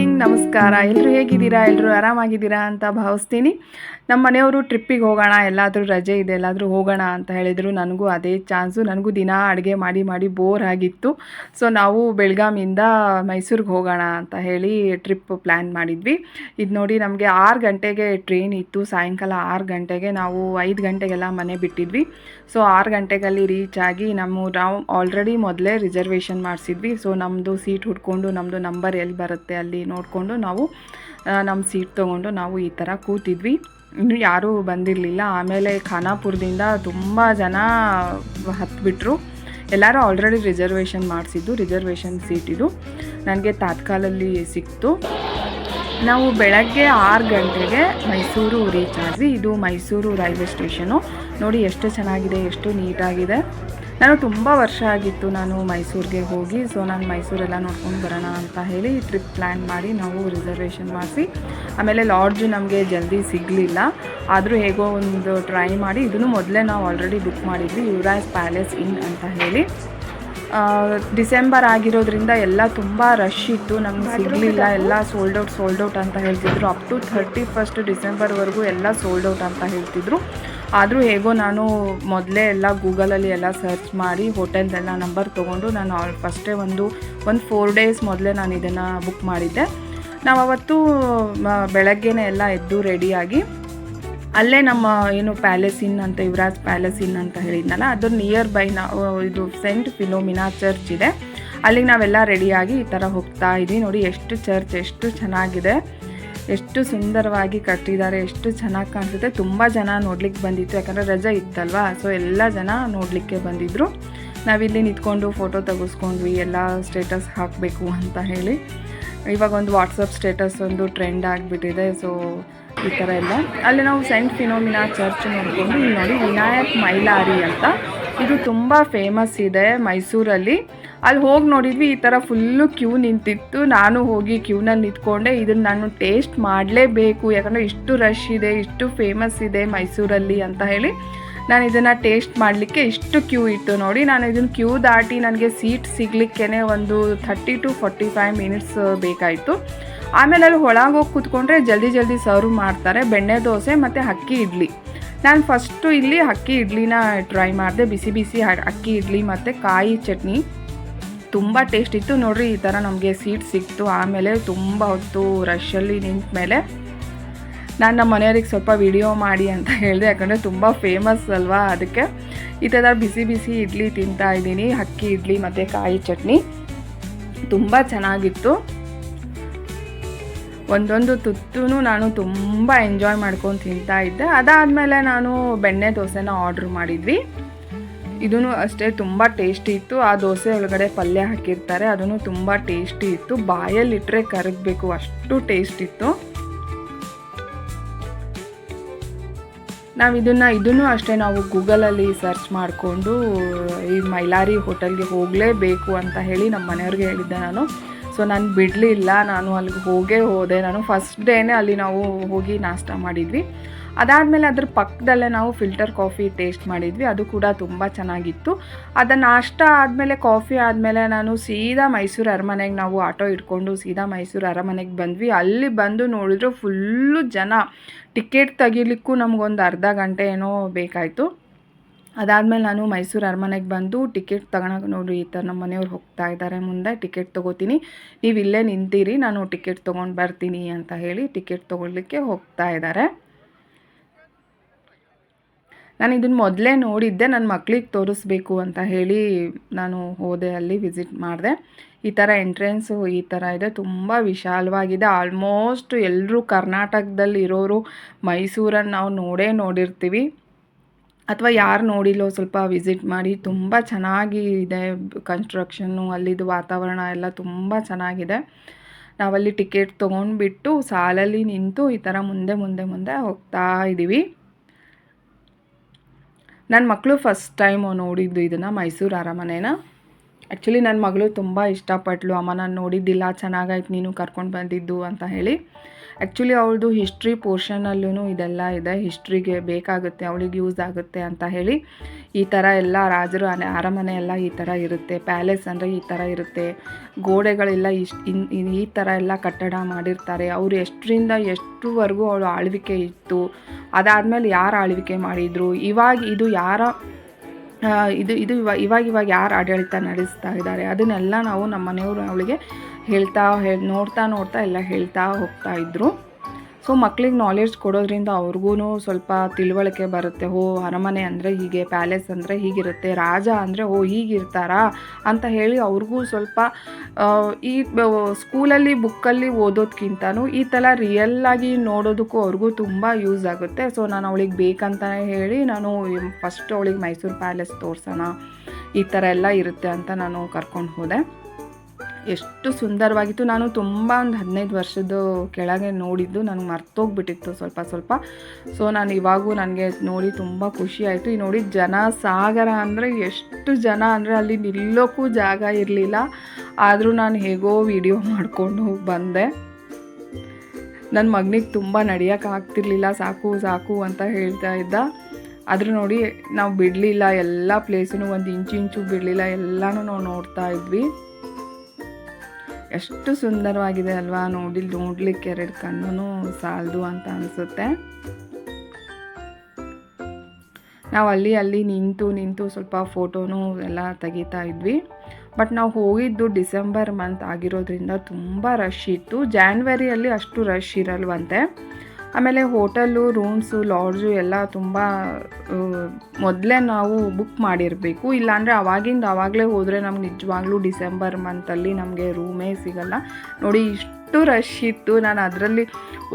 Morning, ನಮಸ್ಕಾರ. ಎಲ್ಲರೂ ಹೇಗಿದ್ದೀರಾ? ಎಲ್ಲರೂ ಆರಾಮಾಗಿದ್ದೀರಾ ಅಂತ ಭಾವಿಸ್ತೀನಿ. ನಮ್ಮ ಮನೆಯವರು ಟ್ರಿಪ್ಪಿಗೆ ಹೋಗೋಣ, ಎಲ್ಲಾದರೂ ರಜೆ ಇದೆ, ಎಲ್ಲಾದರೂ ಹೋಗೋಣ ಅಂತ ಹೇಳಿದರು. ನನಗೂ ಅದೇ ಚಾನ್ಸು. ನನಗೂ ದಿನ ಅಡುಗೆ ಮಾಡಿ ಮಾಡಿ ಬೋರ್ ಆಗಿತ್ತು. ಸೊ ನಾವು ಬೆಳಗಾಮಿಂದ ಮೈಸೂರಿಗೆ ಹೋಗೋಣ ಅಂತ ಹೇಳಿ ಟ್ರಿಪ್ ಪ್ಲ್ಯಾನ್ ಮಾಡಿದ್ವಿ. ಇದು ನೋಡಿ, ನಮಗೆ 6 ಗಂಟೆಗೆ ಟ್ರೈನ್ ಇತ್ತು. ಸಾಯಂಕಾಲ 6 ಗಂಟೆಗೆ ನಾವು 5 ಗಂಟೆಗೆಲ್ಲ ಮನೆ ಬಿಟ್ಟಿದ್ವಿ. ಸೊ 6 ಗಂಟೆಗಲ್ಲಿ ರೀಚ್ ಆಗಿ ನಾವು ಆಲ್ರೆಡಿ ಮೊದಲೇ ರಿಸರ್ವೇಷನ್ ಮಾಡಿಸಿದ್ವಿ. ಸೊ ನಮ್ಮದು ಸೀಟ್ ಹುಡ್ಕೊಂಡು, ನಮ್ಮದು ನಂಬರ್ ಎಲ್ಲಿ ಬರುತ್ತೆ ಅಲ್ಲಿ ನೋಡಿಕೊಂಡು ನಾವು ನಮ್ಮ ಸೀಟ್ ತೊಗೊಂಡು ನಾವು ಈ ಥರ ಕೂತಿದ್ವಿ. ಇನ್ನೂ ಯಾರೂ ಬಂದಿರಲಿಲ್ಲ. ಆಮೇಲೆ ಖಾನಾಪುರದಿಂದ ತುಂಬ ಜನ ಹತ್ತಿಬಿಟ್ರು. ಎಲ್ಲರೂ ಆಲ್ರೆಡಿ ರಿಸರ್ವೇಷನ್ ಮಾಡಿಸಿದ್ದು. ರಿಸರ್ವೇಷನ್ ಸೀಟ್ ಇದು ನನಗೆ ತಾತ್ಕಾಲಲ್ಲಿ ಸಿಕ್ತು. ನಾವು ಬೆಳಗ್ಗೆ 6 ಗಂಟೆಗೆ ಮೈಸೂರು ರೀಚ್ ಆದ್ವಿ. ಇದು ಮೈಸೂರು ರೈಲ್ವೆ ಸ್ಟೇಷನು. ನೋಡಿ ಎಷ್ಟು ಚೆನ್ನಾಗಿದೆ, ಎಷ್ಟು ನೀಟಾಗಿದೆ. ನಾನು ತುಂಬ ವರ್ಷ ಆಗಿತ್ತು ನಾನು ಮೈಸೂರಿಗೆ ಹೋಗಿ. ಸೊ ನಾನು ಮೈಸೂರೆಲ್ಲ ನೋಡ್ಕೊಂಡು ಬರೋಣ ಅಂತ ಹೇಳಿ ಟ್ರಿಪ್ ಪ್ಲ್ಯಾನ್ ಮಾಡಿ ನಾವು ರಿಸರ್ವೇಷನ್ ಮಾಡಿಸಿ, ಆಮೇಲೆ ಲಾಡ್ಜು ನಮಗೆ ಜಲ್ದಿ ಸಿಗಲಿಲ್ಲ. ಆದರೂ ಹೇಗೋ ಒಂದು ಟ್ರೈ ಮಾಡಿ, ಇದನ್ನು ಮೊದಲೇ ನಾವು ಆಲ್ರೆಡಿ ಬುಕ್ ಮಾಡಿದ್ವಿ, ಯುವರಾಜ್ ಪ್ಯಾಲೇಸ್ ಇನ್ ಅಂತ ಹೇಳಿ. ಡಿಸೆಂಬರ್ ಆಗಿರೋದ್ರಿಂದ ಎಲ್ಲ ತುಂಬ ರಶ್ ಇತ್ತು, ನಮ್ಗೆ ಸಿಗಲಿಲ್ಲ. ಎಲ್ಲ ಸೋಲ್ಡ್ ಔಟ್ ಅಂತ ಹೇಳ್ತಿದ್ರು. ಅಪ್ ಟು 31 ಡಿಸೆಂಬರ್ವರೆಗೂ ಎಲ್ಲ ಸೋಲ್ಡ್ ಔಟ್ ಅಂತ ಹೇಳ್ತಿದ್ರು. ಆದರೂ ಹೇಗೋ ನಾನು ಮೊದಲೇ ಎಲ್ಲ ಗೂಗಲಲ್ಲಿ ಎಲ್ಲ ಸರ್ಚ್ ಮಾಡಿ ಹೋಟೆಲ್ದೆಲ್ಲ ನಂಬರ್ ತೊಗೊಂಡು ನಾನು ಫಸ್ಟೇ ಒಂದು 4 ಡೇಸ್ ಮೊದಲೇ ನಾನು ಇದನ್ನು ಬುಕ್ ಮಾಡಿದ್ದೆ. ನಾವು ಅವತ್ತು ಬೆಳಗ್ಗೆನೇ ಎಲ್ಲ ಎದ್ದು ರೆಡಿಯಾಗಿ ಅಲ್ಲೇ ನಮ್ಮ ಏನು ಪ್ಯಾಲೇಸ್ ಇನ್ ಅಂತ, ಯುವರಾಜ್ ಪ್ಯಾಲೇಸ್ ಇನ್ ಅಂತ ಹೇಳಿದ್ನಲ್ಲ, ಅದ್ರ ನಿಯರ್ ಬೈ ಇದು ಸೆಂಟ್ ಫಿಲೋಮಿನಾ ಚರ್ಚ್ ಇದೆ. ಅಲ್ಲಿಗೆ ನಾವೆಲ್ಲ ರೆಡಿಯಾಗಿ ಈ ಥರ ಹೋಗ್ತಾ ಇದ್ವಿ. ನೋಡಿ ಎಷ್ಟು ಚರ್ಚ್ ಎಷ್ಟು ಚೆನ್ನಾಗಿದೆ, ಎಷ್ಟು ಸುಂದರವಾಗಿ ಕಟ್ಟಿದ್ದಾರೆ, ಎಷ್ಟು ಚೆನ್ನಾಗಿ ಕಾಣಿಸುತ್ತೆ. ತುಂಬ ಜನ ನೋಡ್ಲಿಕ್ಕೆ ಬಂದಿತ್ತು, ಯಾಕಂದರೆ ರಜೆ ಇತ್ತಲ್ವ. ಸೊ ಎಲ್ಲ ಜನ ನೋಡಲಿಕ್ಕೆ ಬಂದಿದ್ದರು. ನಾವಿಲ್ಲಿ ನಿಂತ್ಕೊಂಡು ಫೋಟೋ ತೆಗೆಸ್ಕೊಂಡ್ವಿ, ಎಲ್ಲ ಸ್ಟೇಟಸ್ ಹಾಕಬೇಕು ಅಂತ ಹೇಳಿ. ಇವಾಗ ಒಂದು ವಾಟ್ಸಪ್ ಸ್ಟೇಟಸ್ ಒಂದು ಟ್ರೆಂಡ್ ಆಗಿಬಿಟ್ಟಿದೆ. ಸೊ ಈ ಥರ ಎಲ್ಲ ಅಲ್ಲಿ ನಾವು ಸೆಂಟ್ ಫಿಲೋಮಿನಾ ಚರ್ಚ್ ನೋಡಿಕೊಂಡು, ಇಲ್ಲಿ ನೋಡಿ ವಿನಾಯಕ್ ಮೈಲಾರಿ ಅಂತ, ಇದು ತುಂಬ ಫೇಮಸ್ ಇದೆ ಮೈಸೂರಲ್ಲಿ. ಅಲ್ಲಿ ಹೋಗಿ ನೋಡಿದ್ವಿ, ಈ ಥರ ಫುಲ್ಲು ಕ್ಯೂ ನಿಂತಿತ್ತು. ನಾನು ಹೋಗಿ ಕ್ಯೂನಲ್ಲಿ ನಿಂತ್ಕೊಂಡೆ. ಇದನ್ನು ನಾನು ಟೇಸ್ಟ್ ಮಾಡಲೇಬೇಕು, ಯಾಕಂದರೆ ಇಷ್ಟು ರಶ್ ಇದೆ, ಇಷ್ಟು ಫೇಮಸ್ ಇದೆ ಮೈಸೂರಲ್ಲಿ ಅಂತ ಹೇಳಿ ನಾನು ಇದನ್ನು ಟೇಸ್ಟ್ ಮಾಡಲಿಕ್ಕೆ ಇಷ್ಟು ಕ್ಯೂ ಇತ್ತು. ನೋಡಿ, ನಾನು ಇದನ್ನು ಕ್ಯೂ ದಾಟಿ ನನಗೆ ಸೀಟ್ ಸಿಗಲಿಕ್ಕೇ ಒಂದು 30 to 45 ಮಿನಿಟ್ಸ್ ಬೇಕಾಯಿತು. ಆಮೇಲೆ ಅಲ್ಲಿ ಒಳಗೆ ಹೋಗಿ ಕೂತ್ಕೊಂಡ್ರೆ ಜಲ್ದಿ ಸರ್ವ್ ಮಾಡ್ತಾರೆ, ಬೆಣ್ಣೆ ದೋಸೆ ಮತ್ತು ಅಕ್ಕಿ ಇಡ್ಲಿ. ನಾನು ಫಸ್ಟು ಇಲ್ಲಿ ಅಕ್ಕಿ ಇಡ್ಲಿನ ಟ್ರೈ ಮಾಡಿದೆ, ಬಿಸಿ ಅಕ್ಕಿ ಇಡ್ಲಿ ಮತ್ತು ಕಾಯಿ ಚಟ್ನಿ. ತುಂಬ ಟೇಸ್ಟ್ ಇತ್ತು. ನೋಡಿರಿ, ಈ ಥರ ನಮಗೆ ಸೀಟ್ ಸಿಕ್ತು. ಆಮೇಲೆ ತುಂಬ ಹೊತ್ತು ರಶಲ್ಲಿ ನಿಂತ ಮೇಲೆ ನಾನು ನಮ್ಮ ಮನೆಯವ್ರಿಗೆ ಸ್ವಲ್ಪ ವಿಡಿಯೋ ಮಾಡಿ ಅಂತ ಹೇಳಿದೆ, ಯಾಕಂದರೆ ತುಂಬ ಫೇಮಸ್ ಅಲ್ವಾ. ಅದಕ್ಕೆ ಈ ಥರ ಬಿಸಿ ಇಡ್ಲಿ ತಿಂತಾ ಇದ್ದೀನಿ, ಅಕ್ಕಿ ಇಡ್ಲಿ ಮತ್ತು ಕಾಯಿ ಚಟ್ನಿ. ತುಂಬ ಚೆನ್ನಾಗಿತ್ತು. ಒಂದೊಂದು ತುತ್ತೂ ನಾನು ತುಂಬ ಎಂಜಾಯ್ ಮಾಡ್ಕೊಂಡು ತಿಂತಾ ಇದ್ದೆ. ಅದಾದಮೇಲೆ ನಾನು ಬೆಣ್ಣೆ ದೋಸೆನ ಆರ್ಡ್ರ್ ಮಾಡಿದ್ವಿ. ಇದೂ ಅಷ್ಟೇ ತುಂಬ ಟೇಸ್ಟಿ ಇತ್ತು. ಆ ದೋಸೆ ಒಳಗಡೆ ಪಲ್ಯ ಹಾಕಿರ್ತಾರೆ, ಅದೂ ತುಂಬ ಟೇಸ್ಟಿ ಇತ್ತು. ಬಾಯಲ್ಲಿಟ್ಟರೆ ಕರಗಬೇಕು, ಅಷ್ಟು ಟೇಸ್ಟ್ ಇತ್ತು. ನಾವು ಇದನ್ನು ಅಷ್ಟೇ ನಾವು ಗೂಗಲಲ್ಲಿ ಸರ್ಚ್ ಮಾಡಿಕೊಂಡು ಈ ಮೈಲಾರಿ ಹೋಟೆಲ್ಗೆ ಹೋಗಲೇಬೇಕು ಅಂತ ಹೇಳಿ ನಮ್ಮ ಮನೆಯವ್ರಿಗೆ ಹೇಳಿದ್ದೆ ನಾನು. ಸೊ ನಾನು ಬಿಡಲಿಲ್ಲ, ನಾನು ಅಲ್ಲಿಗೆ ಹೋದೆ. ನಾನು ಫಸ್ಟ್ ಡೇನೇ ಅಲ್ಲಿ ನಾವು ಹೋಗಿ ನಾಷ್ಟ ಮಾಡಿದ್ವಿ. ಅದಾದಮೇಲೆ ಅದ್ರ ಪಕ್ಕದಲ್ಲೇ ನಾವು ಫಿಲ್ಟರ್ ಕಾಫಿ ಟೇಸ್ಟ್ ಮಾಡಿದ್ವಿ, ಅದು ಕೂಡ ತುಂಬ ಚೆನ್ನಾಗಿತ್ತು. ಅದನ್ನು ನಾಷ್ಟ ಆದಮೇಲೆ, ಕಾಫಿ ಆದಮೇಲೆ ನಾನು ಸೀದಾ ಮೈಸೂರು ಅರಮನೆಗೆ ನಾವು ಆಟೋ ಇಟ್ಕೊಂಡು ಸೀದಾ ಮೈಸೂರು ಅರಮನೆಗೆ ಬಂದ್ವಿ. ಅಲ್ಲಿ ಬಂದು ನೋಡಿದ್ರು ಫುಲ್ಲು ಜನ. ಟಿಕೆಟ್ ತೆಗಿಲಿಕ್ಕೂ ನಮಗೊಂದು ಅರ್ಧ ಗಂಟೆ ಏನೋ ಬೇಕಾಯಿತು. ಅದಾದಮೇಲೆ ನಾನು ಮೈಸೂರು ಅರಮನೆಗೆ ಬಂದು ಟಿಕೆಟ್ ತಗೊಳಕ್ಕೆ, ನೋಡಿ ಈ ಥರ ನಮ್ಮ ಮನೆಯವ್ರು ಹೋಗ್ತಾ ಇದ್ದಾರೆ ಮುಂದೆ, ಟಿಕೆಟ್ ತೊಗೋತೀನಿ, ನೀವು ಇಲ್ಲೇ ನಿಂತೀರಿ, ನಾನು ಟಿಕೆಟ್ ತೊಗೊಂಡು ಬರ್ತೀನಿ ಅಂತ ಹೇಳಿ ಟಿಕೆಟ್ ತೊಗೊಳ್ಲಿಕ್ಕೆ ಹೋಗ್ತಾ ಇದ್ದಾರೆ. ನಾನು ಇದನ್ನು ಮೊದಲೇ ನೋಡಿದ್ದೆ, ನನ್ನ ಮಕ್ಳಿಗೆ ತೋರಿಸ್ಬೇಕು ಅಂತ ಹೇಳಿ ನಾನು ಹೋದೆ, ಅಲ್ಲಿ ವಿಸಿಟ್ ಮಾಡಿದೆ. ಈ ಥರ ಎಂಟ್ರೆನ್ಸು ಈ ಥರ ಇದೆ, ತುಂಬ ವಿಶಾಲವಾಗಿದೆ. ಆಲ್ಮೋಸ್ಟ್ ಎಲ್ಲರೂ ಕರ್ನಾಟಕದಲ್ಲಿ ಇರೋರು ಮೈಸೂರನ್ನು ನಾವು ನೋಡಿರ್ತೀವಿ, ಅಥವಾ ಯಾರು ನೋಡಿಲ್ಲೋ ಸ್ವಲ್ಪ ವಿಸಿಟ್ ಮಾಡಿ. ತುಂಬ ಚೆನ್ನಾಗಿದೆ ಕನ್ಸ್ಟ್ರಕ್ಷನ್ನು, ಅಲ್ಲಿದ್ದು ವಾತಾವರಣ ಎಲ್ಲ ತುಂಬ ಚೆನ್ನಾಗಿದೆ. ನಾವಲ್ಲಿ ಟಿಕೆಟ್ ತೊಗೊಂಡ್ಬಿಟ್ಟು ಸಾಲಲ್ಲಿ ನಿಂತು ಈ ಥರ ಮುಂದೆ ಹೋಗ್ತಾ ಇದ್ದೀವಿ. ನನ್ನ ಮಕ್ಕಳು ಫಸ್ಟ್ ಟೈಮು ನೋಡಿದ್ದು ಇದನ್ನು, ಮೈಸೂರು ಅರಮನೆನ. ಆ್ಯಕ್ಚುಲಿ ನನ್ನ ಮಗಳು ತುಂಬ ಇಷ್ಟಪಟ್ಲು, ಅಮ್ಮ ನಾನು ನೋಡಿದ್ದಿಲ್ಲ, ಚೆನ್ನಾಗಾಯ್ತು ನೀನು ಕರ್ಕೊಂಡು ಬಂದಿದ್ದು ಅಂತ ಹೇಳಿ. ಆ್ಯಕ್ಚುಲಿ ಅವಳದು ಹಿಸ್ಟ್ರಿ ಪೋರ್ಷನಲ್ಲೂ ಇದೆಲ್ಲ ಇದೆ, ಹಿಸ್ಟ್ರಿಗೆ ಬೇಕಾಗುತ್ತೆ, ಅವಳಿಗೆ ಯೂಸ್ ಆಗುತ್ತೆ ಅಂತ ಹೇಳಿ ಈ ಥರ ಎಲ್ಲ ರಾಜರು ಅರಮನೆ ಎಲ್ಲ ಈ ಥರ ಇರುತ್ತೆ. ಪ್ಯಾಲೇಸ್ ಅಂದರೆ ಈ ಥರ ಇರುತ್ತೆ, ಗೋಡೆಗಳೆಲ್ಲ ಈ ಥರ ಎಲ್ಲ ಕಟ್ಟಡ ಮಾಡಿರ್ತಾರೆ. ಅವರು ಎಷ್ಟರಿಂದ ಎಷ್ಟುವರೆಗೂ ಅವಳು ಆಳ್ವಿಕೆ ಇತ್ತು, ಅದಾದಮೇಲೆ ಯಾರು ಆಳ್ವಿಕೆ ಮಾಡಿದರು, ಇವಾಗ ಇದು ಯಾರ ಇವಾಗ ಯಾರು ಆಡಳಿತ ನಡೆಸ್ತಾ ಇದ್ದಾರೆ, ಅದನ್ನೆಲ್ಲ ನಾವು ನಮ್ಮ ಮನೆಯವರು ಅವಳಿಗೆ ನೋಡ್ತಾ ಎಲ್ಲ ಹೇಳ್ತಾ ಹೋಗ್ತಾ ಇದ್ರು. ಸೊ ಮಕ್ಳಿಗೆ ನಾಲೆಡ್ಜ್ ಕೊಡೋದ್ರಿಂದ ಅವ್ರಿಗೂ ಸ್ವಲ್ಪ ತಿಳುವಳಿಕೆ ಬರುತ್ತೆ. ಅರಮನೆ ಅಂದರೆ ಹೀಗೆ, ಪ್ಯಾಲೇಸ್ ಅಂದರೆ ಹೀಗಿರುತ್ತೆ, ರಾಜ ಅಂದರೆ ಹೀಗಿರ್ತಾರಾ ಅಂತ ಹೇಳಿ ಅವ್ರಿಗೂ ಸ್ವಲ್ಪ ಈ ಸ್ಕೂಲಲ್ಲಿ ಬುಕ್ಕಲ್ಲಿ ಓದೋದಕ್ಕಿಂತನೂ ಈ ಥರ ರಿಯಲ್ಲಾಗಿ ನೋಡೋದಕ್ಕೂ ಅವ್ರಿಗೂ ತುಂಬ ಯೂಸ್ ಆಗುತ್ತೆ. ಸೊ ನಾನು ಅವಳಿಗೆ ಬೇಕಂತಲೇ ಹೇಳಿ ನಾನು ಫಸ್ಟ್ ಅವಳಿಗೆ ಮೈಸೂರು ಪ್ಯಾಲೇಸ್ ತೋರಿಸೋಣ, ಈ ಥರ ಎಲ್ಲ ಇರುತ್ತೆ ಅಂತ ನಾನು ಕರ್ಕೊಂಡು ಹೋದೆ. ಎಷ್ಟು ಸುಂದರವಾಗಿತ್ತು. ನಾನು ತುಂಬ ಒಂದು 15 ವರ್ಷದ ಕೆಳಗೆ ನೋಡಿದ್ದು, ನನಗೆ ಮರ್ತೋಗ್ಬಿಟ್ಟಿತ್ತು ಸ್ವಲ್ಪ. ಸೊ ನಾನು ಇವಾಗೂ ನನಗೆ ನೋಡಿ ತುಂಬ ಖುಷಿ ಆಯಿತು. ಈ ನೋಡಿ ಜನ ಸಾಗರ ಅಂದರೆ ಎಷ್ಟು ಜನ ಅಂದರೆ ಅಲ್ಲಿ ನಿಲ್ಲೋಕ್ಕೂ ಜಾಗ ಇರಲಿಲ್ಲ. ಆದರೂ ನಾನು ಹೇಗೋ ವಿಡಿಯೋ ಮಾಡಿಕೊಂಡು ಬಂದೆ. ನನ್ನ ಮಗನಿಗೆ ತುಂಬ ನಡೆಯೋಕ್ಕಾಗ್ತಿರ್ಲಿಲ್ಲ, ಸಾಕು ಅಂತ ಹೇಳ್ತಾ ಇದ್ದ. ಆದರೂ ನೋಡಿ ನಾವು ಬಿಡಲಿಲ್ಲ, ಎಲ್ಲ ಪ್ಲೇಸೂ ಒಂದು ಇಂಚು ಬಿಡಲಿಲ್ಲ, ಎಲ್ಲನೂ ನಾವು ನೋಡ್ತಾ ಇದ್ವಿ. ಎಷ್ಟು ಸುಂದರವಾಗಿದೆ ಅಲ್ವಾ, ನೋಡಲಿಕ್ಕೆ 2 ಕಣ್ಣು ಸಾಲದು ಅಂತ ಅನಿಸುತ್ತೆ. ನಾವು ಅಲ್ಲಿ ನಿಂತು ಸ್ವಲ್ಪ ಫೋಟೋನು ಎಲ್ಲ ತೆಗಿತಾ ಇದ್ವಿ. ಬಟ್ ನಾವು ಹೋಗಿದ್ದು ಡಿಸೆಂಬರ್ ಮಂತ್ ಆಗಿರೋದ್ರಿಂದ ತುಂಬ ರಶ್ ಇತ್ತು. ಜಾನ್ವರಿಯಲ್ಲಿ ಅಷ್ಟು ರಶ್ ಇರಲ್ವಂತೆ. ಆಮೇಲೆ ಹೋಟೆಲ್ಲು, ರೂಮ್ಸು, ಲಾಡ್ಜು ಎಲ್ಲ ತುಂಬ ಮೊದಲೇ ನಾವು ಬುಕ್ ಮಾಡಿರಬೇಕು. ಇಲ್ಲಾಂದರೆ ಆವಾಗಲೇ ಹೋದರೆ ನಮ್ಗೆ ನಿಜವಾಗ್ಲೂ ಡಿಸೆಂಬರ್ ಮಂತಲ್ಲಿ ನಮಗೆ ರೂಮೇ ಸಿಗಲ್ಲ. ನೋಡಿ ಇಷ್ಟು ರಶ್ ಇತ್ತು. ನಾನು ಅದರಲ್ಲಿ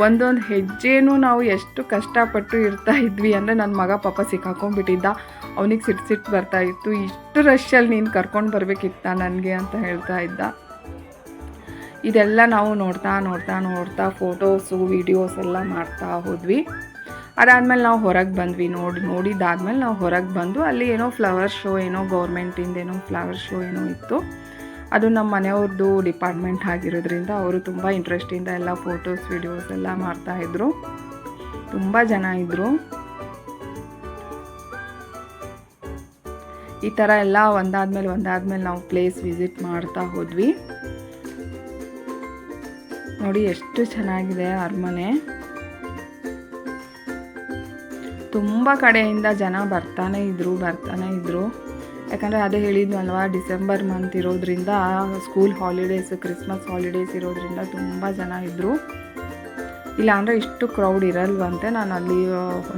ಒಂದೊಂದು ಹೆಜ್ಜೆನೂ ನಾವು ಎಷ್ಟು ಕಷ್ಟಪಟ್ಟು ಇರ್ತಾ ಇದ್ವಿ ಅಂದರೆ ನನ್ನ ಮಗ ಪಾಪ ಸಿಕ್ಕಾಕೊಂಡ್ಬಿಟ್ಟಿದ್ದ, ಅವನಿಗೆ ಸಿಟ್ಟು ಬರ್ತಾಯಿತ್ತು. ಇಷ್ಟು ರಶ್ಶಲ್ಲಿ ನೀನು ಕರ್ಕೊಂಡು ಬರಬೇಕಿತ್ತ ನನಗೆ ಅಂತ ಹೇಳ್ತಾ ಇದ್ದ. ಇದೆಲ್ಲ ನಾವು ನೋಡ್ತಾ ಫೋಟೋಸು ವೀಡಿಯೋಸ್ ಎಲ್ಲ ಮಾಡ್ತಾ ಹೋದ್ವಿ. ಅದಾದಮೇಲೆ ನಾವು ಹೊರಗೆ ಬಂದ್ವಿ. ನೋಡಿದ್ದಾದ್ಮೇಲೆ ನಾವು ಹೊರಗೆ ಬಂದು ಅಲ್ಲಿ ಏನೋ ಫ್ಲವರ್ ಶೋ, ಗೌರ್ಮೆಂಟಿಂದ ಫ್ಲವರ್ ಶೋ ಇತ್ತು. ಅದು ನಮ್ಮ ಮನೆಯವ್ರದ್ದು ಡಿಪಾರ್ಟ್ಮೆಂಟ್ ಆಗಿರೋದ್ರಿಂದ ಅವರು ತುಂಬ ಇಂಟ್ರೆಸ್ಟಿಂದ ಎಲ್ಲ ಫೋಟೋಸ್ ವೀಡಿಯೋಸ್ ಎಲ್ಲ ಮಾಡ್ತಾಯಿದ್ರು. ತುಂಬ ಜನ ಇದ್ದರು. ಈ ಥರ ಎಲ್ಲ ಒಂದಾದ್ಮೇಲೆ ನಾವು ಪ್ಲೇಸ್ ವಿಸಿಟ್ ಮಾಡ್ತಾ ಹೋದ್ವಿ. ನೋಡಿ ಎಷ್ಟು ಚೆನ್ನಾಗಿದೆ ಅರಮನೆ. ತುಂಬ ಕಡೆಯಿಂದ ಜನ ಬರ್ತಾನೆ ಇದ್ರು. ಯಾಕಂದರೆ ಅದೇ ಹೇಳಿದ್ನಲ್ವ, ಡಿಸೆಂಬರ್ ಮಂತ್ ಇರೋದ್ರಿಂದ, ಸ್ಕೂಲ್ ಹಾಲಿಡೇಸ್, ಕ್ರಿಸ್ಮಸ್ ಹಾಲಿಡೇಸ್ ಇರೋದ್ರಿಂದ ತುಂಬ ಜನ ಇದ್ದರು. ಇಲ್ಲಾಂದರೆ ಇಷ್ಟು ಕ್ರೌಡ್ ಇರಲ್ವಂತೆ. ನಾನು ಅಲ್ಲಿ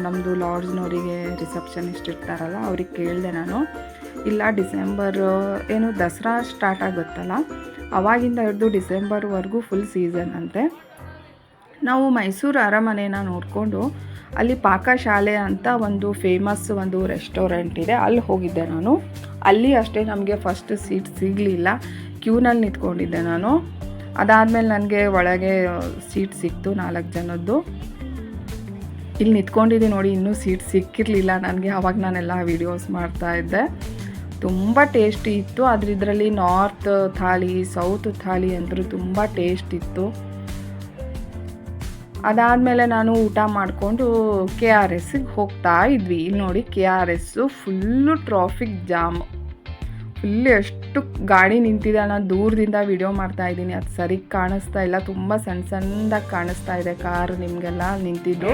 ನಮ್ಮದು ಲಾಡ್ಜ್ನವರಿಗೆ ರಿಸೆಪ್ಷನಿಸ್ಟ್ ಇರ್ತಾರಲ್ಲ ಅವ್ರಿಗೆ ಕೇಳಿದೆ ನಾನು. ಇಲ್ಲ, ಡಿಸೆಂಬರ್ ದಸರಾ ಸ್ಟಾರ್ಟ್ ಆಗುತ್ತಲ್ಲ, ಅವಾಗಿಂದ ಹಿಡಿದು ಡಿಸೆಂಬರ್ವರೆಗೂ ಫುಲ್ ಸೀಸನ್ ಅಂತೆ. ನಾವು ಮೈಸೂರು ಅರಮನೆನ ನೋಡಿಕೊಂಡು ಅಲ್ಲಿ ಪಾಕಶಾಲೆ ಅಂತ ಒಂದು ಫೇಮಸ್ ಒಂದು ರೆಸ್ಟೋರೆಂಟ್ ಇದೆ, ಅಲ್ಲಿ ಹೋಗಿದ್ದೆ ನಾನು. ಅಲ್ಲಿ ಅಷ್ಟೇ ನಮಗೆ ಫಸ್ಟ್ ಸೀಟ್ ಸಿಗಲಿಲ್ಲ, ಕ್ಯೂನಲ್ಲಿ ನಿಂತ್ಕೊಂಡಿದ್ದೆ ನಾನು. ಅದಾದಮೇಲೆ ನನಗೆ ಒಳಗೆ ಸೀಟ್ ಸಿಕ್ತು 4 ಜನದ್ದು. ಇಲ್ಲಿ ನಿಂತ್ಕೊಂಡಿದ್ದೆ ನೋಡಿ, ಇನ್ನೂ ಸೀಟ್ ಸಿಕ್ಕಿರಲಿಲ್ಲ ನನಗೆ. ಆವಾಗ ನಾನೆಲ್ಲ ವೀಡಿಯೋಸ್ ಮಾಡ್ತಾಯಿದ್ದೆ. ತುಂಬ ಟೇಸ್ಟಿ ಇತ್ತು. ಆದರೆ ಇದರಲ್ಲಿ ನಾರ್ತ್ ಥಾಲಿ, ಸೌತ್ ಥಾಲಿ ಅಂದರೂ ತುಂಬ ಟೇಸ್ಟ್ ಇತ್ತು. ಅದಾದಮೇಲೆ ನಾನು ಊಟ ಮಾಡಿಕೊಂಡು KRSಗೆ ಹೋಗ್ತಾ ಇದ್ವಿ. ಇಲ್ಲಿ ನೋಡಿ KRS full traffic jam, full ಎಷ್ಟು ಗಾಡಿ ನಿಂತಿದೆ. ನಾನು ದೂರದಿಂದ ವಿಡಿಯೋ ಮಾಡ್ತಾ ಇದ್ದೀನಿ, ಅದು ಸರಿ ಕಾಣಿಸ್ತಾ ಇಲ್ಲ, ತುಂಬ ಸಣ್ಣದಾಗಿ ಕಾಣಿಸ್ತಾ ಇದೆ ಕಾರ್ ನಿಮಗೆಲ್ಲ ನಿಂತಿದ್ದು.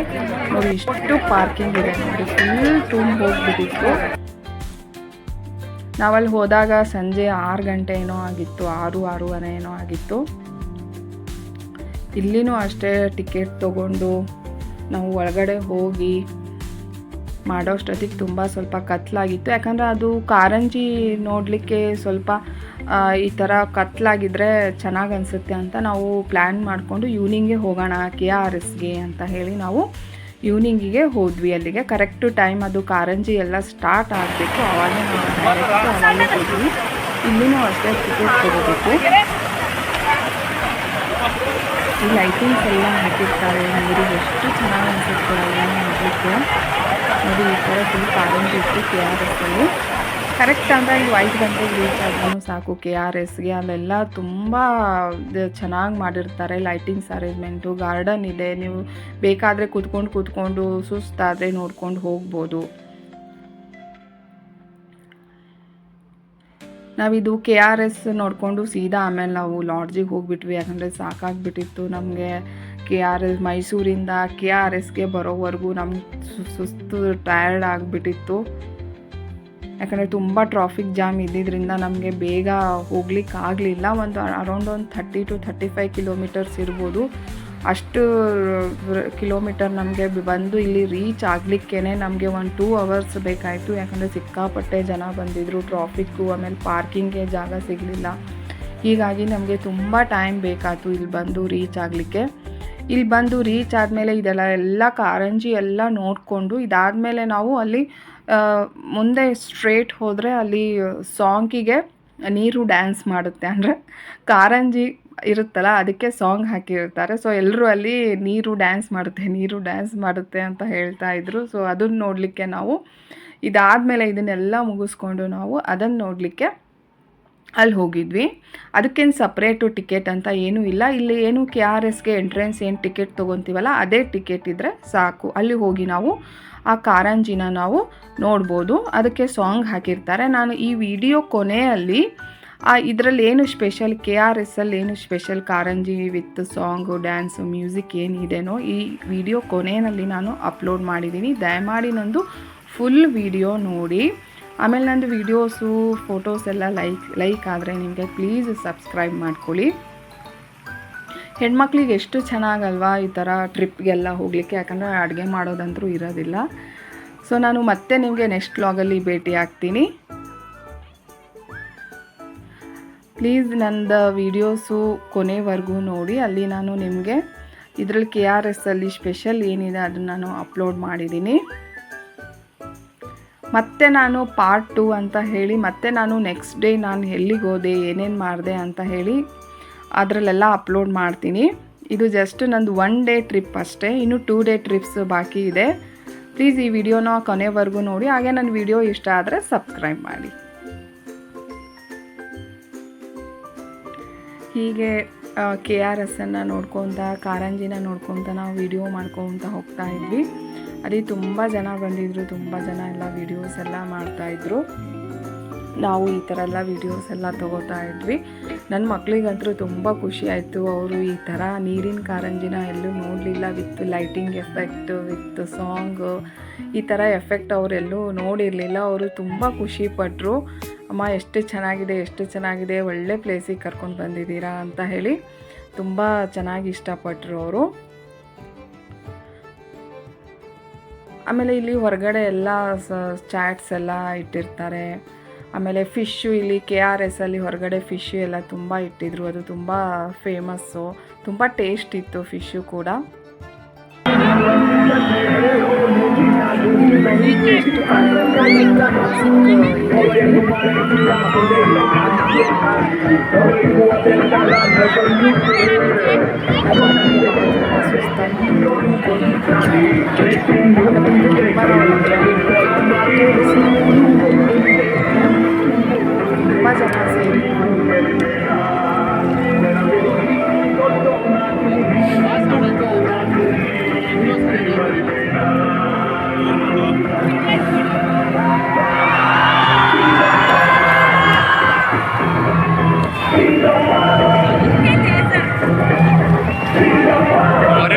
ನೋಡಿ ಇಷ್ಟು ಪಾರ್ಕಿಂಗ್ ಇದೆ ನೋಡಿ, ಫುಲ್ ತುಂಬ ಹೋಗ್ಬಿಟ್ಟಿತ್ತು. ನಾವಲ್ಲಿ ಹೋದಾಗ ಸಂಜೆ 6 ಗಂಟೆ ಏನೋ ಆಗಿತ್ತು, 6:30 ಏನೋ ಆಗಿತ್ತು. ಇಲ್ಲಿನೂ ಅಷ್ಟೇ ಟಿಕೆಟ್ ತೊಗೊಂಡು ನಾವು ಒಳಗಡೆ ಹೋಗಿ ಮಾಡೋಷ್ಟೊತ್ತಿಗೆ ಸ್ವಲ್ಪ ಕತ್ಲಾಗಿತ್ತು. ಯಾಕಂದರೆ ಅದು ಕಾರಂಜಿ ನೋಡಲಿಕ್ಕೆ ಸ್ವಲ್ಪ ಈ ಥರ ಕತ್ಲಾಗಿದ್ದರೆ ಚೆನ್ನಾಗಿ ಅನಿಸುತ್ತೆ ಅಂತ ನಾವು ಪ್ಲ್ಯಾನ್ ಮಾಡಿಕೊಂಡು ಈವ್ನಿಂಗೇ ಹೋಗೋಣ KRSಗೆ ಅಂತ ಹೇಳಿ ನಾವು ಈವ್ನಿಂಗಿಗೆ ಹೋದ್ವಿ. ಅಲ್ಲಿಗೆ ಕರೆಕ್ಟು ಟೈಮ್ ಅದು ಕಾರಂಜಿ ಎಲ್ಲ ಸ್ಟಾರ್ಟ್ ಆಗಬೇಕು, ಅವಾಗೇ ನಾವು ಹೋದ್ವಿ. ಇಲ್ಲಿನೂ ಅಷ್ಟೇ ಟಿಕೆಟ್ ತೊಗೋಬೇಕು. ಈ ಲೈಟಿಂಗ್ಸ್ ಎಲ್ಲ ಹಾಕಿರ್ತಾರೆ ನೀರಿಗೆ, ಎಷ್ಟು ಚೆನ್ನಾಗಿ ಅನಿಸುತ್ತೆ ಎಲ್ಲ ನೋಡಲಿಕ್ಕೆ. ನೋಡಿ ಈ ಥರ ಫುಲ್ ಕಾರಂಜಿ ಇತ್ತು KRSಲ್ಲಿ. ಕರೆಕ್ಟ್ ಅಂದರೆ ಇದು 5 ಗಂಟೆಗೆ ರೀಚ್ ಆದ್ರೂ ಸಾಕು KRSಗೆ. ಅಲ್ಲೆಲ್ಲ ತುಂಬ ಚೆನ್ನಾಗಿ ಮಾಡಿರ್ತಾರೆ, ಲೈಟಿಂಗ್ಸ್ ಅರೇಂಜ್ಮೆಂಟು, ಗಾರ್ಡನ್ ಇದೆ. ನೀವು ಬೇಕಾದರೆ ಕೂತ್ಕೊಂಡು ಸುಸ್ತಾದರೆ ನೋಡ್ಕೊಂಡು ಹೋಗ್ಬೋದು. ನಾವಿದು KRS ನೋಡಿಕೊಂಡು ಸೀದಾ ಆಮೇಲೆ ನಾವು ಲಾಡ್ಜಿಗೆ ಹೋಗಿಬಿಟ್ವಿ. ಯಾಕಂದರೆ ಸಾಕಾಗಿಬಿಟ್ಟಿತ್ತು ನಮಗೆ. KRS ಮೈಸೂರಿಂದ KRSಗೆ ಬರೋವರೆಗೂ ನಮ್ಗೆ ಸುಸ್ತು ಟಯರ್ಡ್ ಆಗಿಬಿಟ್ಟಿತ್ತು. ಯಾಕಂದರೆ ತುಂಬ ಟ್ರಾಫಿಕ್ ಜಾಮ್ ಇದ್ದಿದ್ದರಿಂದ ನಮಗೆ ಬೇಗ ಹೋಗ್ಲಿಕ್ಕೆ ಆಗಲಿಲ್ಲ. ಅರೌಂಡ್ 30 to 35 ಕಿಲೋಮೀಟರ್ಸ್ ಇರ್ಬೋದು. ಅಷ್ಟು ಕಿಲೋಮೀಟರ್ ನಮಗೆ ಬಂದು ಇಲ್ಲಿ ರೀಚ್ ಆಗಲಿಕ್ಕೇ ನಮಗೆ 2 ಅವರ್ಸ್ ಬೇಕಾಯಿತು. ಯಾಕಂದರೆ ಸಿಕ್ಕಾಪಟ್ಟೆ ಜನ ಬಂದಿದ್ದರು, ಟ್ರಾಫಿಕ್ಕು, ಆಮೇಲೆ ಪಾರ್ಕಿಂಗ್ಗೆ ಜಾಗ ಸಿಗಲಿಲ್ಲ. ಹೀಗಾಗಿ ನಮಗೆ ತುಂಬ ಟೈಮ್ ಬೇಕಾಯಿತು ಇಲ್ಲಿ ಬಂದು ರೀಚ್ ಆಗಲಿಕ್ಕೆ. ಇಲ್ಲಿ ಬಂದು ರೀಚ್ ಆದಮೇಲೆ ಎಲ್ಲ ಕಾರಂಜಿ ಎಲ್ಲ ನೋಡಿಕೊಂಡು ಇದಾದಮೇಲೆ ನಾವು ಅಲ್ಲಿ ಮುಂದೆ ಸ್ಟ್ರೇಟ್ ಹೋದರೆ ಅಲ್ಲಿ ಸಾಂಗಿಗೆ ನೀರು ಡ್ಯಾನ್ಸ್ ಮಾಡುತ್ತೆ. ಅಂದರೆ ಕಾರಂಜಿ ಇರುತ್ತಲ್ಲ, ಅದಕ್ಕೆ ಸಾಂಗ್ ಹಾಕಿರ್ತಾರೆ. ಸೊ ಎಲ್ಲರೂ ಅಲ್ಲಿ ನೀರು ಡ್ಯಾನ್ಸ್ ಮಾಡುತ್ತೆ ಅಂತ ಹೇಳ್ತಾ ಇದ್ರು. ಸೊ ಅದನ್ನು ನೋಡಲಿಕ್ಕೆ ನಾವು ಇದಾದಮೇಲೆ ಇದನ್ನೆಲ್ಲ ಮುಗಿಸ್ಕೊಂಡು ನಾವು ಅದನ್ನು ನೋಡಲಿಕ್ಕೆ ಅಲ್ಲಿ ಹೋಗಿದ್ವಿ. ಅದಕ್ಕೇನು ಸಪ್ರೇಟು ಟಿಕೆಟ್ ಅಂತ ಏನೂ ಇಲ್ಲ. ಇಲ್ಲಿ ಏನು KRSಗೆ ಎಂಟ್ರೆನ್ಸ್ ಏನು ಟಿಕೆಟ್ ತೊಗೊತೀವಲ್ಲ ಅದೇ ಟಿಕೆಟ್ ಇದ್ದರೆ ಸಾಕು. ಅಲ್ಲಿ ಹೋಗಿ ನಾವು ಆ ಕಾರಂಜಿನ ನಾವು ನೋಡ್ಬೋದು. ಅದಕ್ಕೆ ಸಾಂಗ್ ಹಾಕಿರ್ತಾರೆ. ನಾನು ಈ ವಿಡಿಯೋ ಕೊನೆಯಲ್ಲಿ ಇದರಲ್ಲಿ ಏನು ಸ್ಪೆಷಲ್, KRSಲ್ಲಿ ಏನು ಸ್ಪೆಷಲ್ ಕಾರಂಜಿ ವಿತ್ ಸಾಂಗು, ಡ್ಯಾನ್ಸು, ಮ್ಯೂಸಿಕ್ ಏನಿದೆನೋ ಈ ವಿಡಿಯೋ ಕೊನೆಯಲ್ಲಿ ನಾನು ಅಪ್ಲೋಡ್ ಮಾಡಿದ್ದೀನಿ. ದಯಮಾಡಿ ನಂದು ಫುಲ್ ವಿಡಿಯೋ ನೋಡಿ. ಆಮೇಲೆ ನಂದು ವಿಡಿಯೋಸು, ಫೋಟೋಸ್ ಎಲ್ಲ ಲೈಕ್ ಆದರೆ ನಿಮಗೆ ಪ್ಲೀಸ್ ಸಬ್ಸ್ಕ್ರೈಬ್ ಮಾಡ್ಕೊಳ್ಳಿ. ಹೆಣ್ಮಕ್ಳಿಗೆ ಎಷ್ಟು ಚೆನ್ನಾಗಲ್ವಾ ಈ ಥರ ಟ್ರಿಪ್ಗೆಲ್ಲ ಹೋಗಲಿಕ್ಕೆ. ಯಾಕಂದರೆ ಅಡುಗೆ ಮಾಡೋದಂತರೂ ಇರೋದಿಲ್ಲ. ಸೊ ನಾನು ಮತ್ತೆ ನಿಮಗೆ ನೆಕ್ಸ್ಟ್ ವ್ಲಾಗಲ್ಲಿ ಭೇಟಿ ಆಗ್ತೀನಿ. ಪ್ಲೀಸ್ ನಂದು ವೀಡಿಯೋಸು ಕೊನೆವರೆಗೂ ನೋಡಿ. ಅಲ್ಲಿ ನಾನು ನಿಮಗೆ ಇದರಲ್ಲಿ KRSಲ್ಲಿ ಸ್ಪೆಷಲ್ ಏನಿದೆ ಅದನ್ನು ನಾನು ಅಪ್ಲೋಡ್ ಮಾಡಿದ್ದೀನಿ. ಮತ್ತೆ ನಾನು ಪಾರ್ಟ್ 2 ಅಂತ ಹೇಳಿ ಮತ್ತೆ ನಾನು ನೆಕ್ಸ್ಟ್ ಡೇ ನಾನು ಎಲ್ಲಿಗೆ ಹೋದೆ, ಏನೇನು ಮಾಡಿದೆ ಅಂತ ಹೇಳಿ ಅದರಲ್ಲೆಲ್ಲ ಅಪ್ಲೋಡ್ ಮಾಡ್ತೀನಿ. ಇದು ಜಸ್ಟ್ ನಂದು 1 ಡೇ ಟ್ರಿಪ್ ಅಷ್ಟೇ. ಇನ್ನು 2 ಡೇ ಟ್ರಿಪ್ಸ್ ಬಾಕಿ ಇದೆ. ಪ್ಲೀಸ್ ಈ ವಿಡಿಯೋನ ಕೊನೆವರೆಗೂ ನೋಡಿ. ಹಾಗೆ ನನ್ನ ವಿಡಿಯೋ ಇಷ್ಟ ಆದರೆ ಸಬ್ಸ್ಕ್ರೈಬ್ ಮಾಡಿ. ಹೀಗೆ KRSನ್ನು ನೋಡ್ಕೊತ, ಕಾರಂಜಿನ ನೋಡ್ಕೊತ ನಾವು ವಿಡಿಯೋ ಮಾಡ್ಕೊತ ಹೋಗ್ತಾ ಇದ್ವಿ. ಅಲ್ಲಿ ತುಂಬ ಜನ ಬಂದಿದ್ದರು, ತುಂಬ ಜನ ಎಲ್ಲ ವೀಡಿಯೋಸ್ ಎಲ್ಲ ಮಾಡ್ತಾಯಿದ್ರು. ನಾವು ಈ ಥರ ಎಲ್ಲ ವೀಡಿಯೋಸ್ ಎಲ್ಲ ತೊಗೋತಾ ಇದ್ವಿ. ನನ್ನ ಮಕ್ಕಳಿಗಂತೂ ತುಂಬ ಖುಷಿ ಆಯಿತು. ಅವರು ಈ ಥರ ನೀರಿನ ಕಾರಂಜಿನ ಎಲ್ಲೂ ನೋಡಲಿಲ್ಲ, with lighting effect, with song, ಈ ಥರ ಎಫೆಕ್ಟ್ ಅವರೆಲ್ಲೂ ನೋಡಿರಲಿಲ್ಲ. ಅವರು ತುಂಬ ಖುಷಿಪಟ್ಟರು. ಅಮ್ಮ ಎಷ್ಟು ಚೆನ್ನಾಗಿದೆ, ಒಳ್ಳೆ ಪ್ಲೇಸಿಗೆ ಕರ್ಕೊಂಡು ಬಂದಿದ್ದೀರಾ ಅಂತ ಹೇಳಿ ತುಂಬ ಚೆನ್ನಾಗಿ ಇಷ್ಟಪಟ್ಟರು ಅವರು. ಆಮೇಲೆ ಇಲ್ಲಿ ಹೊರಗಡೆ ಎಲ್ಲ ಚಾಟ್ಸ್ ಎಲ್ಲ ಇಟ್ಟಿರ್ತಾರೆ. ಆಮೇಲೆ ಫಿಶ್ಶು, ಇಲ್ಲಿ KRSಲ್ಲಿ ಹೊರಗಡೆ ಫಿಶ್ಶು ಎಲ್ಲ ತುಂಬ ಇಟ್ಟಿದ್ರು. ಅದು ತುಂಬ ಫೇಮಸ್ಸು, ತುಂಬ ಟೇಸ್ಟ್ ಇತ್ತು ಫಿಶ್ಶು ಕೂಡ.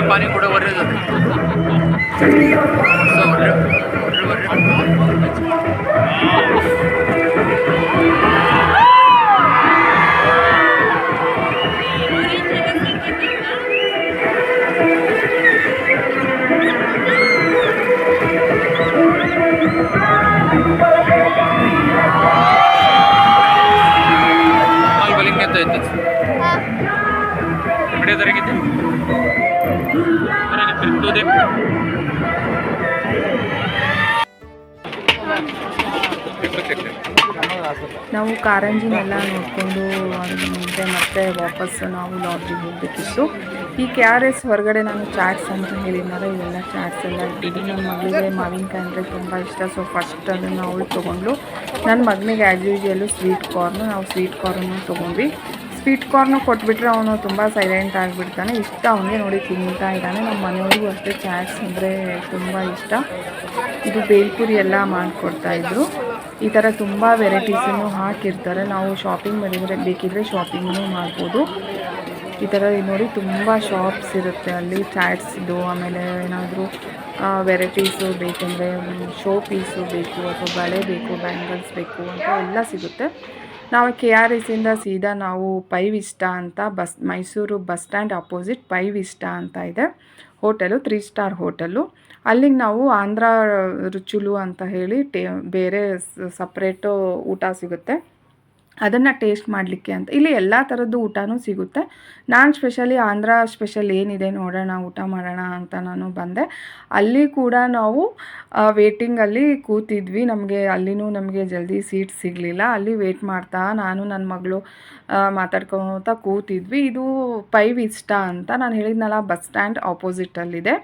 पानी ಕೂಡ ಒರೆಯೋದು ನಾವು ಕಾರಂಜಿನೆಲ್ಲ ನೋಡಿಕೊಂಡು ಮುಂದೆ ಮತ್ತೆ ವಾಪಸ್ಸು ನಾವು ಲಾಡ್ಜಿಗೆ ಹೋಗಬೇಕಿತ್ತು. ಈ KRS ಹೊರಗಡೆ ನಾನು ಚಾಟ್ಸ್ ಅಂತ ಹೇಳಿದ್ನಲ್ಲ, ಇವೆಲ್ಲ ಚಾಟ್ಸ್ ಎಲ್ಲ ಇಟ್ಟಿದ್ದು. ನನ್ನ ಮಗಳಿಗೆ ಮಾವಿನಕಾಯಿ ಅಂದರೆ ತುಂಬ ಇಷ್ಟ. ಸೊ ಫಸ್ಟ್ ಅದನ್ನು ಅವಳು ತೊಗೊಂಡ್ಲು. ನನ್ನ ಮಗನಿಗೆ ಆ್ಯಸ್ ಯೂಶುವಲ್ಲು ಸ್ವೀಟ್ ಕಾರ್ನು, ನಾವು ಸ್ವೀಟ್ ಕಾರ್ನನ್ನು ತೊಗೊಂಡ್ವಿ. ಸ್ವೀಟ್ ಕಾರ್ನು ಕೊಟ್ಬಿಟ್ರೆ ಅವನು ತುಂಬ ಸೈಲೆಂಟ್ ಆಗಿಬಿಡ್ತಾನೆ. ಇಷ್ಟ ಅವನಿಗೆ ನೋಡಿ ತಿಂತಾ ಇದ್ದಾನೆ. ನಮ್ಮ ಮನೆಯವ್ರಿಗೂ ಅಷ್ಟೇ ಚಾಟ್ಸ್ ಅಂದರೆ ತುಂಬ ಇಷ್ಟ. ಇದು ಬೇಲ್ಪುರಿ ಎಲ್ಲ ಮಾಡಿಕೊಡ್ತಾಯಿದ್ರು. ಈ ಥರ ತುಂಬ ವೆರೈಟೀಸನ್ನು ಹಾಕಿರ್ತಾರೆ. ನಾವು ಶಾಪಿಂಗ್ ಬೇಕಿದ್ರೆ ಶಾಪಿಂಗೂ ಮಾಡ್ಬೋದು. ಈ ಥರ ನೋಡಿ ತುಂಬ ಶಾಪ್ಸ್ ಇರುತ್ತೆ ಅಲ್ಲಿ ಚಾಟ್ಸ್ದು. ಆಮೇಲೆ ಏನಾದರೂ ವೆರೈಟೀಸು ಬೇಕೆಂದರೆ ಶೋ ಪೀಸು ಬೇಕು ಅಥವಾ ಬಳೆ ಬೇಕು, ಬ್ಯಾಂಗಲ್ಸ್ ಬೇಕು ಅಂತ ಎಲ್ಲ ಸಿಗುತ್ತೆ. ನಾವು KRS ಇಂದ ಸೀದಾ ನಾವು ಪೈ ವಿಸ್ಟಾ ಅಂತ Mysuru bus stand opposite Pai Vista ಅಂತ ಇದೆ ಹೋಟೆಲು, 3 ಸ್ಟಾರ್ ಹೋಟೆಲು. ಅಲ್ಲಿಗೆ ನಾವು ಆಂಧ್ರ ರುಚುಲು ಅಂತ ಹೇಳಿ ಬೇರೆ ಸಪ್ರೇಟು ಊಟ ಸಿಗುತ್ತೆ, ಅದನ್ನು ಟೇಸ್ಟ್ ಮಾಡಲಿಕ್ಕೆ ಅಂತ. ಇಲ್ಲಿ ಎಲ್ಲ ಥರದ್ದು ಊಟನೂ ಸಿಗುತ್ತೆ. ನಾನು ಸ್ಪೆಷಲಿ ಆಂಧ್ರ ಸ್ಪೆಷಲ್ ಏನಿದೆ ನೋಡೋಣ, ಊಟ ಮಾಡೋಣ ಅಂತ ನಾನು ಬಂದೆ. ಅಲ್ಲಿ ಕೂಡ ನಾವು ವೇಟಿಂಗಲ್ಲಿ ಕೂತಿದ್ವಿ. ಅಲ್ಲಿನೂ ನಮಗೆ ಜಲ್ದಿ ಸೀಟ್ ಸಿಗಲಿಲ್ಲ. ಅಲ್ಲಿ ವೇಟ್ ಮಾಡ್ತಾ ನಾನು ನನ್ನ ಮಗಳು ಮಾತಾಡ್ಕೊತಾ ಕೂತಿದ್ವಿ. ಇದು ಪೈ ವಿಸ್ಟಾ ಅಂತ ನಾನು ಹೇಳಿದ್ನಲ್ಲ, ಬಸ್ ಸ್ಟ್ಯಾಂಡ್ ಆಪೋಸಿಟಲ್ಲಿದೆ.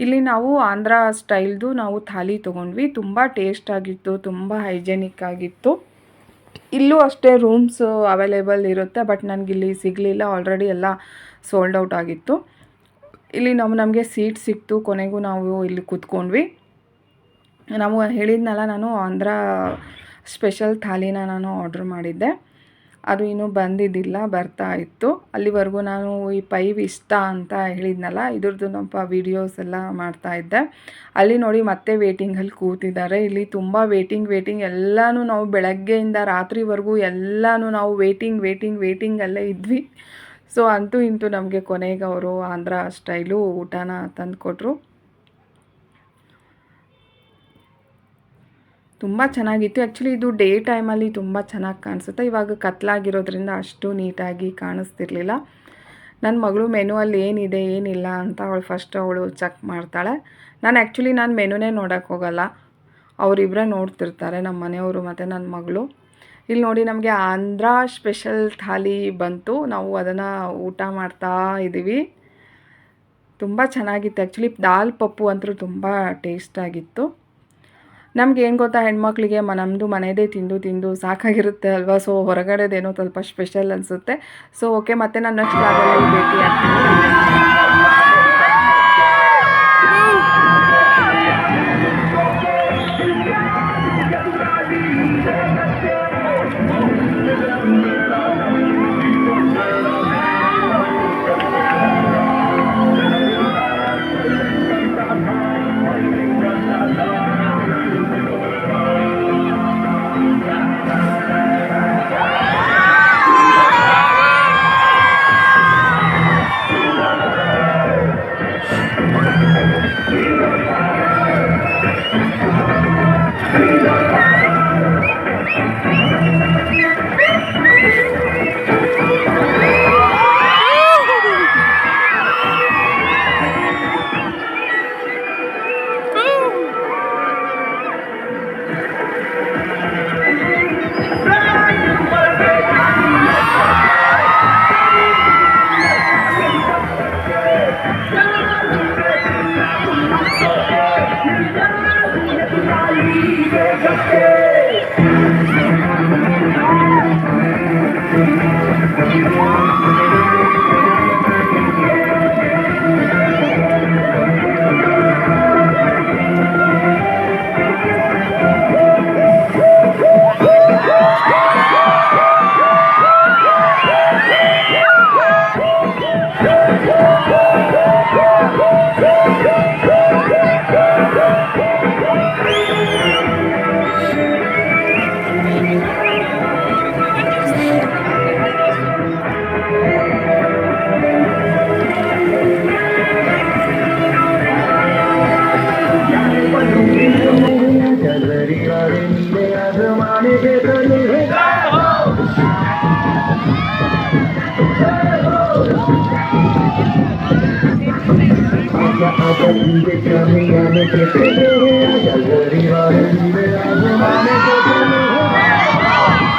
ಇಲ್ಲಿ ನಾವು ಆಂಧ್ರ ಸ್ಟೈಲ್ದು ನಾವು ಥಾಲಿ ತೊಗೊಂಡ್ವಿ. ತುಂಬ ಟೇಸ್ಟ್ ಆಗಿತ್ತು, ತುಂಬ ಹೈಜೆನಿಕ್ ಆಗಿತ್ತು. ಇಲ್ಲೂ ಅಷ್ಟೇ ರೂಮ್ಸು ಅವೈಲೇಬಲ್ ಇರುತ್ತೆ, ಬಟ್ ನನಗಿಲ್ಲಿ ಸಿಗಲಿಲ್ಲ. ಆಲ್ರೆಡಿ ಎಲ್ಲ ಸೋಲ್ಡ್ ಔಟ್ ಆಗಿತ್ತು. ಇಲ್ಲಿ ನಮಗೆ ಸೀಟ್ ಸಿಕ್ತು. ಕೊನೆಗೂ ನಾವು ಇಲ್ಲಿ ಕೂತ್ಕೊಂಡ್ವಿ. ನಾವು ಹೇಳಿದ್ನಲ್ಲ, ನಾನು ಆಂಧ್ರ ಸ್ಪೆಷಲ್ ಥಾಲಿನ ನಾನು ಆರ್ಡ್ರ್ ಮಾಡಿದ್ದೆ. ಅದು ಇನ್ನೂ ಬಂದಿದ್ದಿಲ್ಲ, ಬರ್ತಾ ಇತ್ತು. ಅಲ್ಲಿವರೆಗೂ ನಾನು ಈ ಪೈ ವಿಸ್ಟಾ ಅಂತ ಹೇಳಿದ್ನಲ್ಲ, ಇದ್ರದ್ದು ನಮ್ಮ ವೀಡಿಯೋಸ್ ಎಲ್ಲ ಮಾಡ್ತಾಯಿದ್ದೆ. ಅಲ್ಲಿ ನೋಡಿ ಮತ್ತೆ ವೇಟಿಂಗಲ್ಲಿ ಕೂತಿದ್ದಾರೆ. ಇಲ್ಲಿ ತುಂಬ ವೇಟಿಂಗ್ ಎಲ್ಲನೂ ನಾವು ಬೆಳಗ್ಗೆಯಿಂದ ರಾತ್ರಿವರೆಗೂ ಎಲ್ಲನೂ ನಾವು ವೇಟಿಂಗಲ್ಲೇ ಇದ್ವಿ. ಸೊ ಅಂತೂ ಇಂತೂ ನಮಗೆ ಕೊನೆಗೆ ಅವರು ಆಂಧ್ರ ಸ್ಟೈಲು ಊಟನ ತಂದುಕೊಟ್ರು. ತುಂಬ ಚೆನ್ನಾಗಿತ್ತು. ಆ್ಯಕ್ಚುಲಿ ಇದು ಡೇ ಟೈಮಲ್ಲಿ ತುಂಬ ಚೆನ್ನಾಗಿ ಕಾಣಿಸುತ್ತೆ. ಇವಾಗ ಕತ್ಲಾಗಿರೋದ್ರಿಂದ ಅಷ್ಟು ನೀಟಾಗಿ ಕಾಣಿಸ್ತಿರ್ಲಿಲ್ಲ. ನನ್ನ ಮಗಳು ಮೆನುವಲ್ಲಿ ಏನಿದೆ ಏನಿಲ್ಲ ಅಂತ ಅವಳು ಚೆಕ್ ಮಾಡ್ತಾಳೆ. ನಾನು ಮೆನುನೇ ನೋಡೋಕ್ಕೆ ಹೋಗಲ್ಲ, ಅವರಿಬ್ಬರೇ ನೋಡ್ತಿರ್ತಾರೆ, ನಮ್ಮ ಮನೆಯವರು ಮತ್ತು ನನ್ನ ಮಗಳು. ಇಲ್ಲಿ ನೋಡಿ ನಮಗೆ ಆಂಧ್ರ ಸ್ಪೆಷಲ್ ಥಾಲಿ ಬಂತು. ನಾವು ಅದನ್ನು ಊಟ ಮಾಡ್ತಾ ಇದ್ದೀವಿ. ತುಂಬ ಚೆನ್ನಾಗಿತ್ತು. ಆ್ಯಕ್ಚುಲಿ ದಾಲ್ ಪಪ್ಪು ಅಂತೂ ತುಂಬ ಟೇಸ್ಟಾಗಿತ್ತು. ನಮ್ಗೆ ಏನು ಗೊತ್ತಾ, ಹೆಣ್ಮಕ್ಳಿಗೆ ನಮ್ಮದು ಮನೆಯದೇ ತಿಂದು ಸಾಕಾಗಿರುತ್ತೆ ಅಲ್ವಾ. ಸೊ ಹೊರಗಡೆದೇನೋ ಸ್ವಲ್ಪ ಸ್ಪೆಷಲ್ ಅನಿಸುತ್ತೆ. ಸೊ ಓಕೆ, ಮತ್ತೆ ನಾನು ನೆಕ್ಸ್ಟ್ ವ್ಲಾಗಲ್ಲಿ ಭೇಟಿ ಆಗ್ತೀನಿ.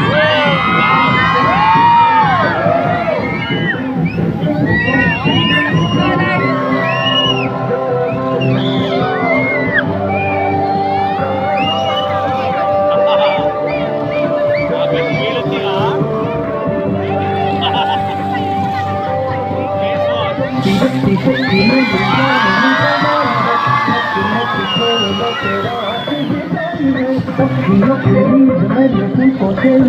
Hey! Yo quería ver tu poder